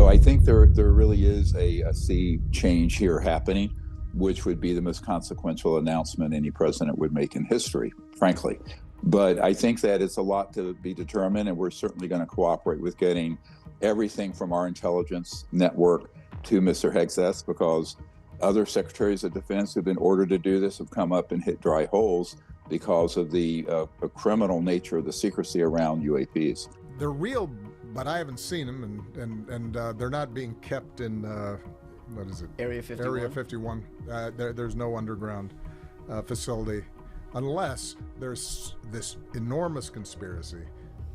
So I think there really is a sea change here happening, which would be the most consequential announcement any president would make in history, frankly. But I think that it's a lot to be determined, and we're certainly going to cooperate with getting everything from our intelligence network to Mr. Hegseth, because other secretaries of defense who've been ordered to do this have come up and hit dry holes because of the criminal nature of the secrecy around UAPs. They're real, but I haven't seen them, and they're not being kept in what is it? Area 51. Area 51. There's no underground facility, unless there's this enormous conspiracy,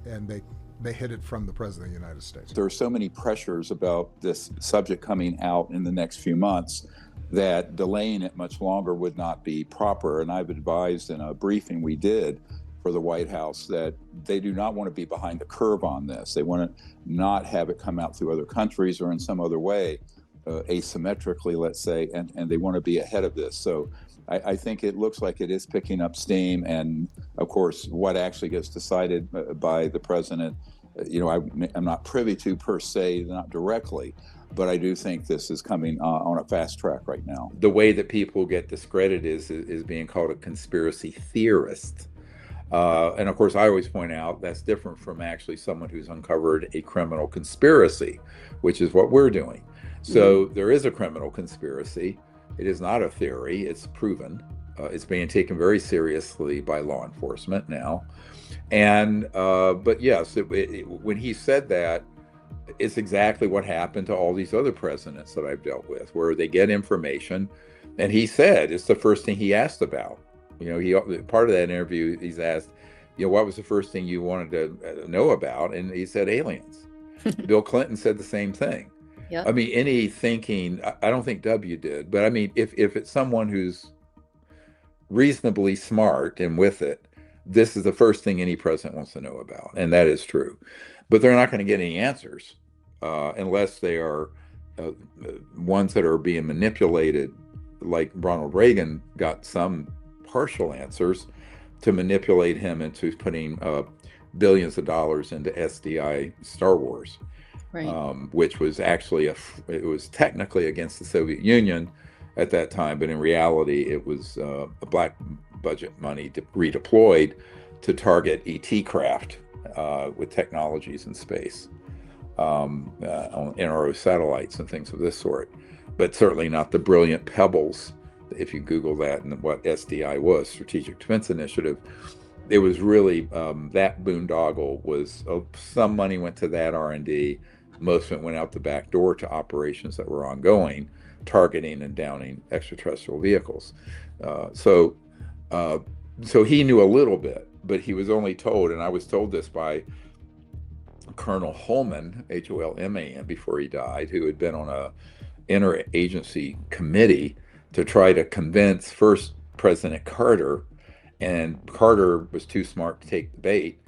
and they hid it from the President of the United States. There are so many pressures about this subject coming out in the next few months that delaying it much longer would not be proper. And I've advised in a briefing we did for the White House that they do not want to be behind the curve on this. They want to not have it come out through other countries or in some other way, asymmetrically, let's say, and they want to be ahead of this. So I think it looks like it is picking up steam. And of course, what actually gets decided by the president, I'm not privy to per se, not directly, but I do think this is coming on a fast track right now. The way that people get discredited is being called a conspiracy theorist. And of course, I always point out that's different from actually someone who's uncovered a criminal conspiracy, which is what we're doing. So there is a criminal conspiracy. It is not a theory. It's proven. It's being taken very seriously by law enforcement now. And but yes, when he said that, it's exactly what happened to all these other presidents that I've dealt with, where they get information, and he said it's the first thing he asked about. He part of that interview, he's asked, what was the first thing you wanted to know about? And he said aliens. Bill Clinton said the same thing. Yep. I mean, any thinking, I don't think W did, but I mean, if it's someone who's reasonably smart and with it, this is the first thing any president wants to know about, and that is true. But they're not going to get any answers unless they are ones that are being manipulated, like Ronald Reagan got some partial answers to manipulate him into putting billions of dollars into SDI Star Wars, right. Which was actually it was technically against the Soviet Union at that time, but in reality it was a black budget money redeployed to target ET craft with technologies in space, on NRO satellites and things of this sort, but certainly not the brilliant pebbles. If you Google that and what SDI was, Strategic Defense Initiative, it was really that boondoggle was some money went to that R&D. Most of it went out the back door to operations that were ongoing, targeting and downing extraterrestrial vehicles. So he knew a little bit, but he was only told, and I was told this by Colonel Holman, Holman, before he died, who had been on a interagency committee to try to convince first President Carter, and Carter was too smart to take the bait,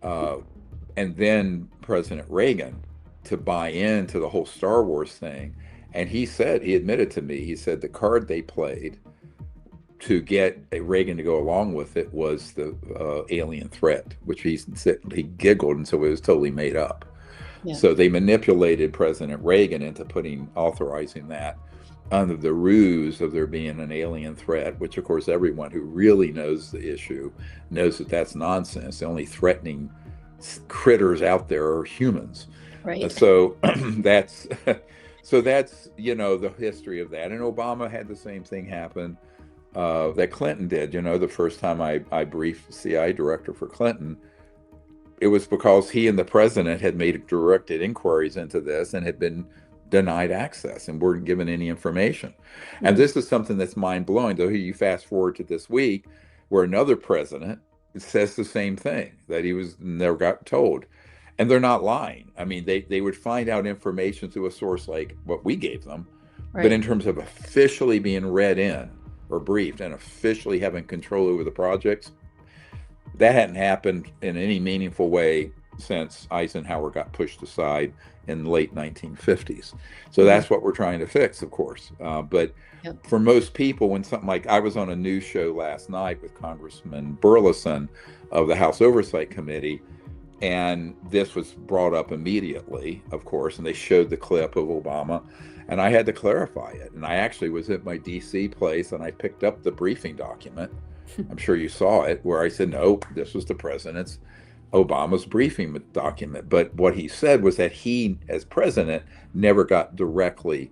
and then President Reagan to buy into the whole Star Wars thing. And he admitted to me, he said the card they played to get Reagan to go along with it was the alien threat, which he giggled, and so it was totally made up. Yeah. So they manipulated President Reagan into authorizing that under the ruse of there being an alien threat, which of course everyone who really knows the issue knows that that's nonsense. The only threatening critters out there are humans. Right. So that's the history of that. And Obama had the same thing happen that Clinton did. The first time I briefed the CIA director for Clinton, it was because he and the president had made directed inquiries into this and had been denied access and weren't given any information. Mm-hmm. And this is something that's mind-blowing, though. You fast forward to this week where another president says the same thing, that he never got told. And they're not lying. I mean, they would find out information through a source like what we gave them. Right. But in terms of officially being read in or briefed and officially having control over the projects, that hadn't happened in any meaningful way since Eisenhower got pushed aside in the late 1950s. So that's what we're trying to fix, of course. But for most people, when something like, I was on a news show last night with Congressman Burleson of the House Oversight Committee, And this was brought up immediately, of course, and they showed the clip of Obama, and I had to clarify it. And I actually was at my DC place and I picked up the briefing document. I'm sure you saw it, where I said, no, this was the president's Obama's briefing document. But what he said was that he, as president, never got directly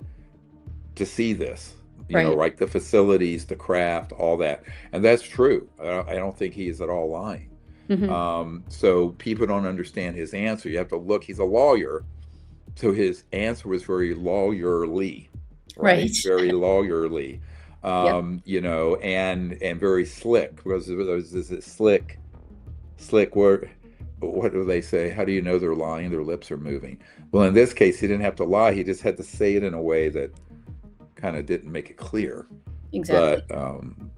to see this, Right. like the facilities, the craft, all that. And that's true. I don't think he is at all lying. Hmm. So people don't understand his answer. You have to look, he's a lawyer. So his answer was very lawyerly, right? Right. Very lawyerly, Yep. and very slick, because there's this slick word. What do they say? How do you know they're lying? Their lips are moving. Well, in this case, he didn't have to lie. He just had to say it in a way that kind of didn't make it clear. Exactly.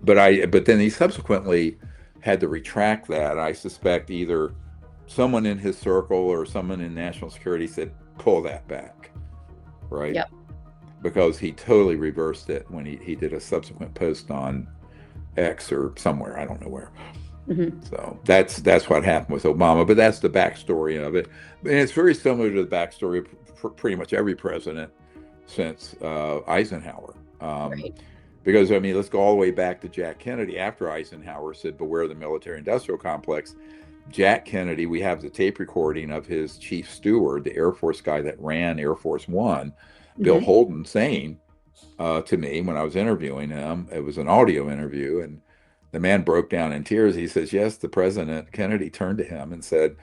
But then he subsequently had to retract that. I suspect either someone in his circle or someone in national security said, pull that back, right? Yep. Because he totally reversed it when he did a subsequent post on X or somewhere, I don't know where. Hmm. So that's what happened with Obama, but that's the backstory of it. And it's very similar to the backstory of pretty much every president since Eisenhower. Right. Because, I mean, let's go all the way back to Jack Kennedy. After Eisenhower said, beware the military-industrial complex, Jack Kennedy, we have the tape recording of his chief steward, the Air Force guy that ran Air Force One, Bill Hmm. Holden, saying to me when I was interviewing him, it was an audio interview, and the man broke down in tears. He says, yes, the President Kennedy turned to him and said,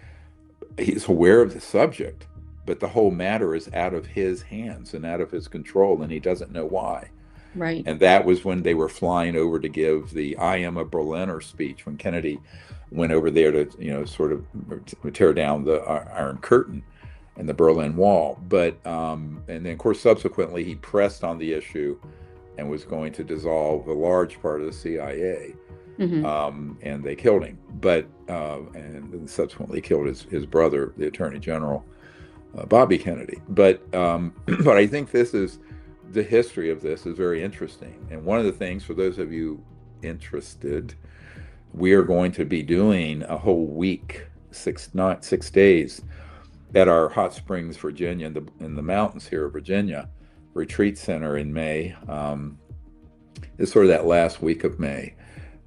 he's aware of the subject, but the whole matter is out of his hands and out of his control, and he doesn't know why. Right. And that was when they were flying over to give the I am a Berliner speech, when Kennedy went over there to, sort of tear down the Iron Curtain and the Berlin Wall. And then, of course, subsequently, he pressed on the issue and was going to dissolve a large part of the CIA. Hmm. And they killed him, and subsequently killed his brother, the Attorney General, Bobby Kennedy. But I think the history of this is very interesting. And one of the things, for those of you interested, we are going to be doing a whole week, 6 days, at our Hot Springs, Virginia, in the mountains here of Virginia, retreat center in May. It's sort of that last week of May,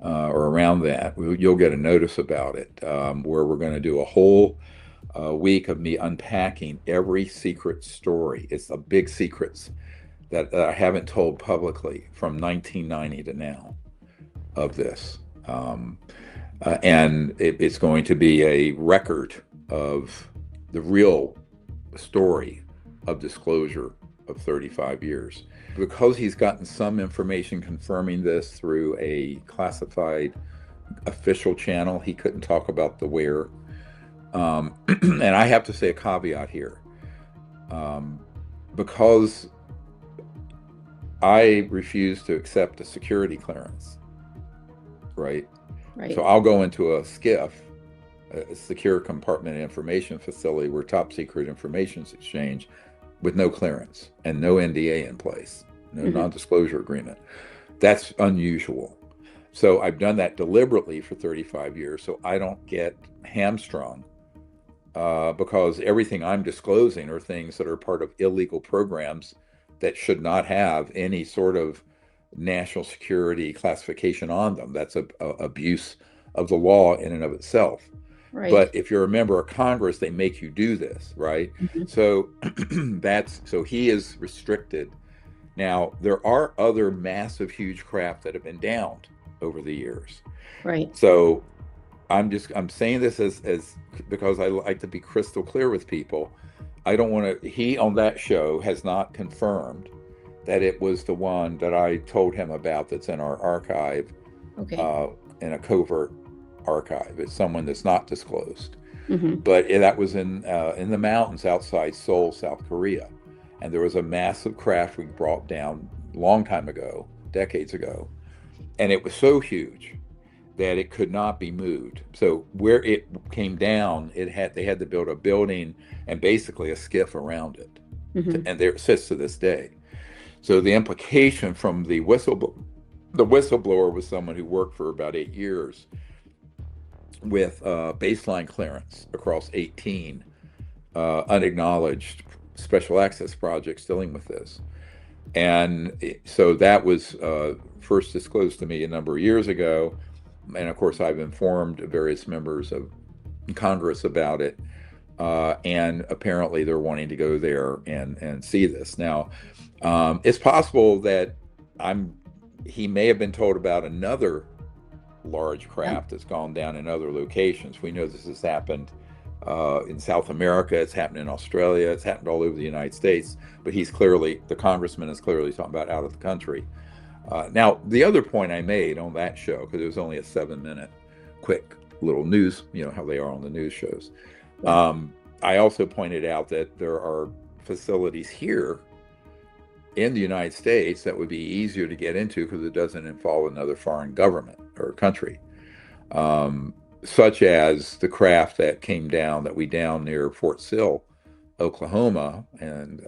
or around that. You'll get a notice about it, where we're going to do a whole week of me unpacking every secret story. It's the big secrets that I haven't told publicly from 1990 to now of this. And it's going to be a record of the real story of disclosure of 35 years. Because he's gotten some information confirming this through a classified official channel, he couldn't talk about the where. And I have to say a caveat here. Because I refuse to accept a security clearance, right? Right. So I'll go into a SCIF, a secure compartment information facility, where top secret information is exchanged, with no clearance and no NDA in place, no non-disclosure agreement. That's unusual. So I've done that deliberately for 35 years so I don't get hamstrung, because everything I'm disclosing are things that are part of illegal programs that should not have any sort of national security classification on them. That's a abuse of the law in and of itself. Right. But if you're a member of Congress, they make you do this, right? Hmm. So so he is restricted. Now, there are other massive, huge craft that have been downed over the years. Right. So I'm saying this as because I like to be crystal clear with people. I don't want to. He, on that show, has not confirmed that it was the one that I told him about that's in our archive, Okay. in a covert archive. It's someone that's not disclosed. Hmm. But that was in the mountains outside Seoul, South Korea. And there was a massive craft we brought down a long time ago, decades ago. And it was so huge that it could not be moved. So where it came down, they had to build a building and basically a skiff around it. Hmm. And there it sits to this day. So the implication from the whistleblower was someone who worked for about 8 years with baseline clearance across 18 unacknowledged special access projects dealing with this. And so that was first disclosed to me a number of years ago. And of course, I've informed various members of Congress about it. And apparently, they're wanting to go there and see this. Now, it's possible that he may have been told about another large craft that's gone down in other locations. We know this has happened in South America, it's happened in Australia, it's happened all over the United States, but the congressman is clearly talking about out of the country. Now, the other point I made on that show, because it was only a 7-minute quick little news, how they are on the news shows. I also pointed out that there are facilities here in the United States that would be easier to get into because it doesn't involve another foreign government or country, such as the craft that came down, that we downed near Fort Sill, Oklahoma, and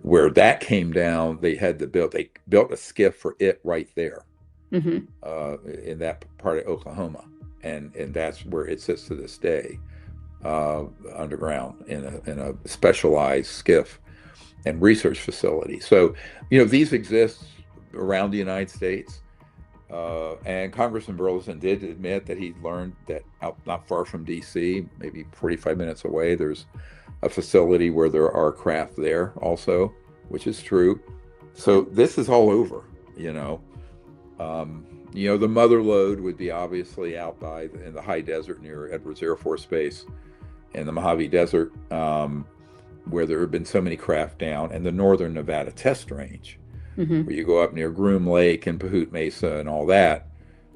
where that came down, they built a skiff for it right there, in that part of Oklahoma, and that's where it sits to this day, underground in a specialized skiff and research facility. So, these exist around the United States. And Congressman Burleson did admit that he learned that out not far from D.C., maybe 45 minutes away, there's a facility where there are craft there also, which is true. So this is all over, the mother lode would be obviously out in the high desert near Edwards Air Force Base in the Mojave Desert, where there have been so many craft down, and the Northern Nevada Test Range, where you go up near Groom Lake and Pahut Mesa and all that,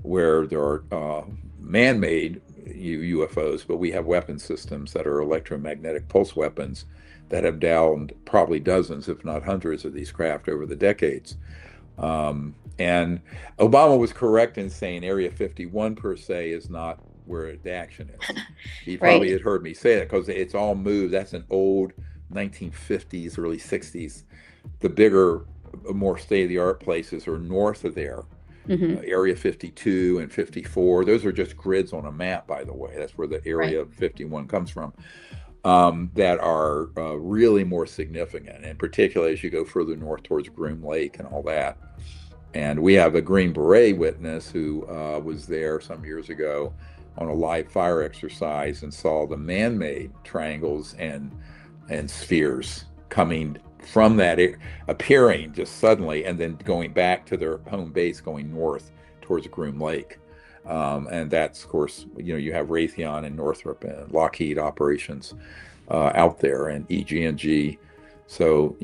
where there are man-made UFOs, but we have weapon systems that are electromagnetic pulse weapons that have downed probably dozens, if not hundreds, of these craft over the decades. And Obama was correct in saying Area 51 per se is not where the action is. He probably had heard me say that because it's all moved. That's an old 1950s, early 60s. The bigger, more state-of-the-art places are north of there. Area 52 and 54. Those are just grids on a map, by the way. That's where the Area 51 comes from. That are really more significant, and particularly as you go further north towards Groom Lake and all that. And we have a Green Beret witness who was there some years ago on a live fire exercise and saw the man-made triangles and spheres coming from that, appearing just suddenly, and then going back to their home base, going north towards Groom Lake. And that's, of course, you have Raytheon and Northrop and Lockheed operations out there, and EG&G. So,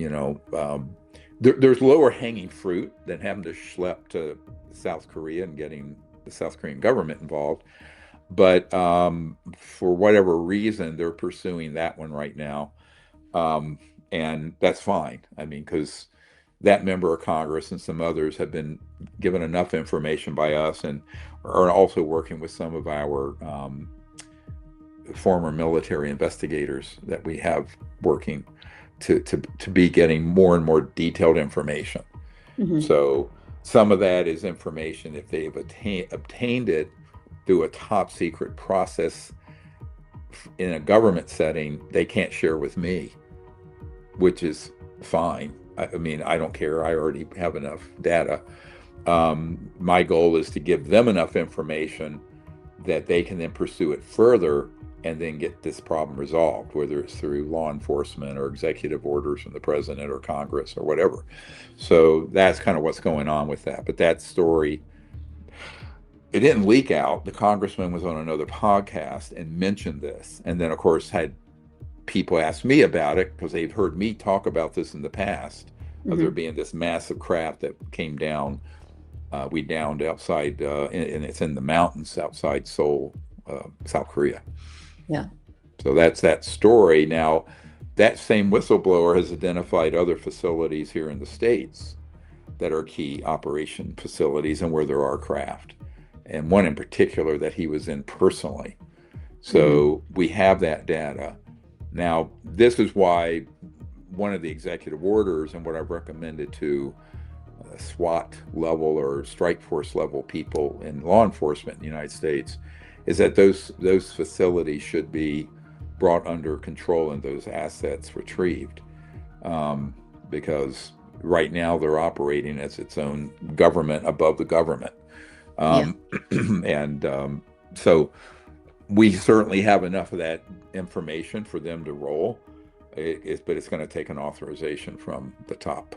there's lower hanging fruit than having to schlep to South Korea and getting the South Korean government involved. But for whatever reason, they're pursuing that one right now. And that's fine. I mean, because that member of Congress and some others have been given enough information by us, and are also working with some of our former military investigators that we have working to be getting more and more detailed information. So some of that is information, if they have obtained it through a top secret process in a government setting, they can't share with me, which is fine. I mean, I don't care. I already have enough data. My goal is to give them enough information that they can then pursue it further and then get this problem resolved, whether it's through law enforcement or executive orders from the president or Congress or whatever. So that's kind of what's going on with that. But that story, it didn't leak out. The congressman was on another podcast and mentioned this, and then, of course, had people ask me about it because they've heard me talk about this in the past, of there being this massive craft that came down. We downed outside, and it's in the mountains outside Seoul, South Korea. Yeah. So that's that story. Now, that same whistleblower has identified other facilities here in the States that are key operation facilities and where there are craft, and one in particular that he was in personally. So we have that data. Now, this is why one of the executive orders, and what I've recommended to SWAT level or strike force level people in law enforcement in the United States, is that those facilities should be brought under control and those assets retrieved, because right now they're operating as its own government above the government. Yeah. And so we certainly have enough of that information for them to roll, but it's going to take an authorization from the top.